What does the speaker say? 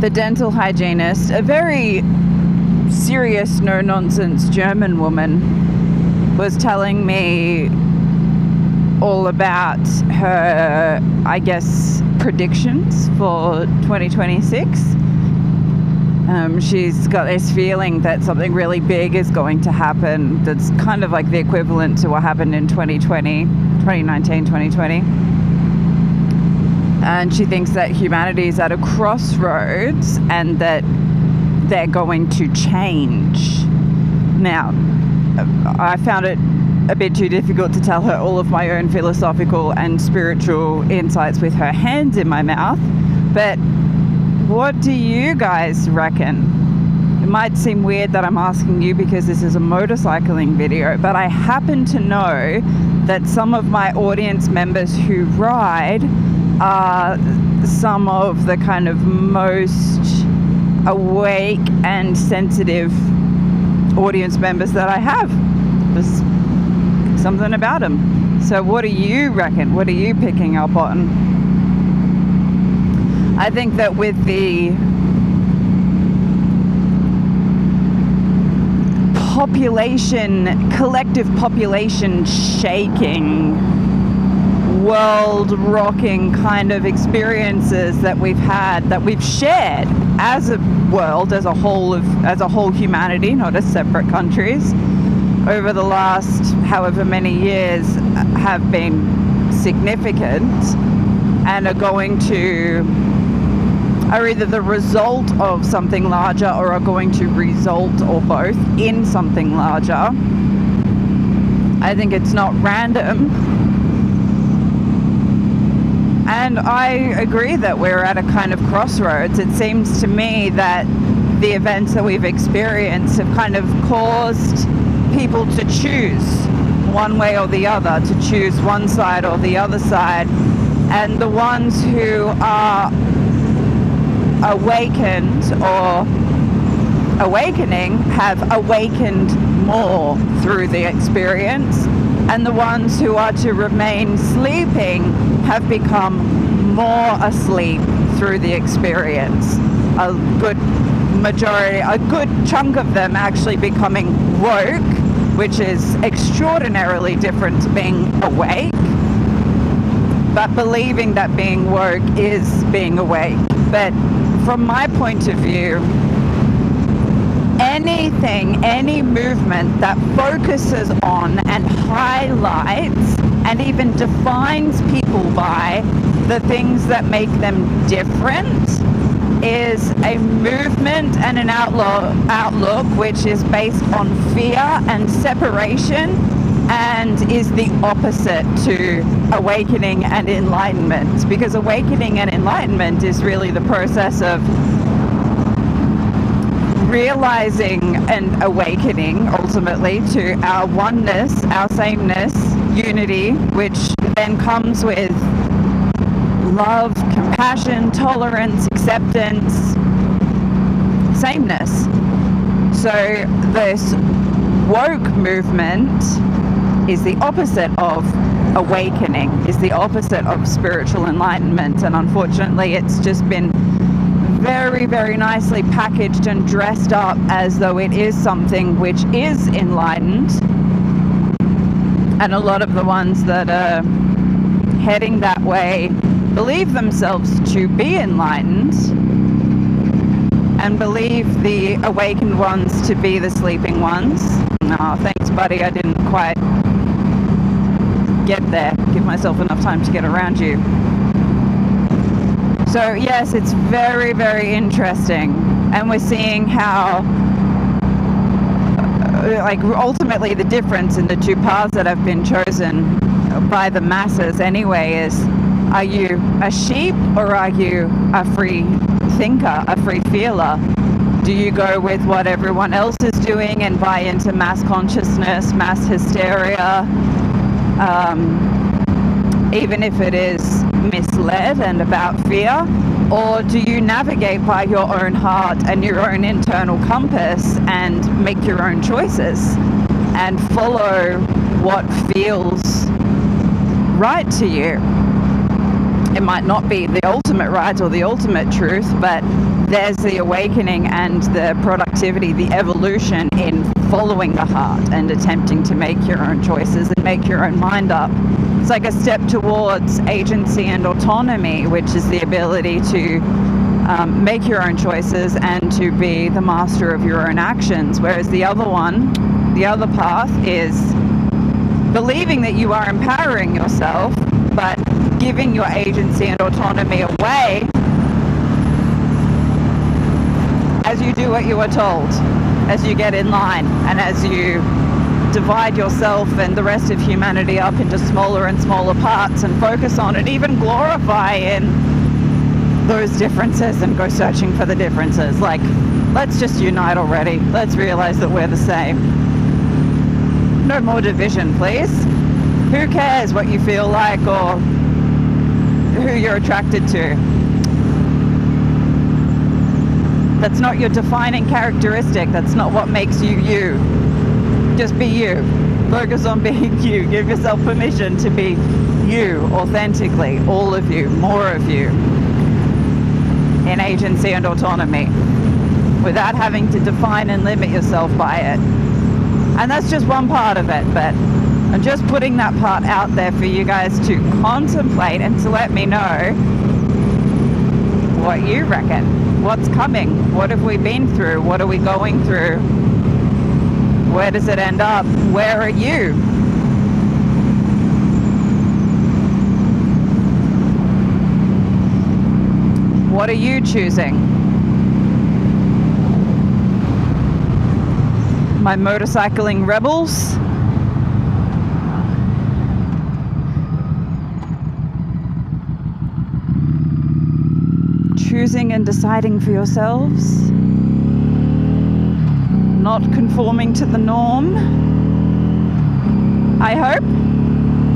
the dental hygienist, a very serious, no-nonsense German woman, was telling me all about her, I guess, predictions for 2026. She's got this feeling that something really big is going to happen that's kind of like the equivalent to what happened in 2019, 2020. And she thinks that humanity is at a crossroads and that they're going to change. Now, I found it a bit too difficult to tell her all of my own philosophical and spiritual insights with her hands in my mouth, but what do you guys reckon? It might seem weird that I'm asking you because this is a motorcycling video, but I happen to know that some of my audience members who ride are some of the kind of most awake and sensitive audience members that I have. There's something about them. So what do you reckon? What are you picking up on? I think that with the collective population shaking, world-rocking kind of experiences that we've had, that we've shared as a world, as a whole humanity, not as separate countries, over the last however many years have been significant and are either the result of something larger or are going to result, or both, in something larger. I think it's not random. And I agree that we're at a kind of crossroads. It seems to me that the events that we've experienced have kind of caused people to choose one way or the other, to choose one side or the other side. And the ones who are awakened or awakening have awakened more through the experience, and the ones who are to remain sleeping have become more asleep through the experience. A good chunk of them actually becoming woke, which is extraordinarily different to being awake, but believing that being woke is being awake. But from my point of view, any movement that focuses on and highlights and even defines people by the things that make them different is a movement and an outlook which is based on fear and separation, and is the opposite to awakening and enlightenment, because awakening and enlightenment is really the process of realizing and awakening ultimately to our oneness, our sameness, unity, which then comes with love, compassion, tolerance, acceptance, sameness. So this woke movement is the opposite of awakening, is the opposite of spiritual enlightenment, and unfortunately it's just been very, very nicely packaged and dressed up as though it is something which is enlightened. And a lot of the ones that are heading that way believe themselves to be enlightened and believe the awakened ones to be the sleeping ones. Oh, thanks buddy, I didn't quite get there, give myself enough time to get around you. So yes, it's very, very interesting, and we're seeing how ultimately the difference in the two paths that have been chosen by the masses anyway is, are you a sheep or are you a free thinker, a free feeler? Do you go with what everyone else is doing and buy into mass consciousness, mass hysteria, even if it is misled and about fear? Or do you navigate by your own heart and your own internal compass and make your own choices and follow what feels right to you? It might not be the ultimate right or the ultimate truth, but there's the awakening and the productivity, the evolution in following the heart and attempting to make your own choices and make your own mind up. It's like a step towards agency and autonomy, which is the ability to make your own choices and to be the master of your own actions. Whereas the other one, the other path, is believing that you are empowering yourself, but giving your agency and autonomy away as you do what you are told, as you get in line, and as you divide yourself and the rest of humanity up into smaller and smaller parts and focus on and even glorify in those differences and go searching for the differences. Like, let's just unite already. Let's realize that we're the same. No more division, please. Who cares what you feel like or who you're attracted to? That's not your defining characteristic. That's not what makes you you. Just be you. Focus on being you. Give yourself permission to be you authentically. All of you. More of you. In agency and autonomy. Without having to define and limit yourself by it. And that's just one part of it, but I'm just putting that part out there for you guys to contemplate and to let me know what you reckon. What's coming? What have we been through? What are we going through? Where does it end up? Where are you? What are you choosing? My motorcycling rebels? Choosing and deciding for yourselves, not conforming to the norm, I hope.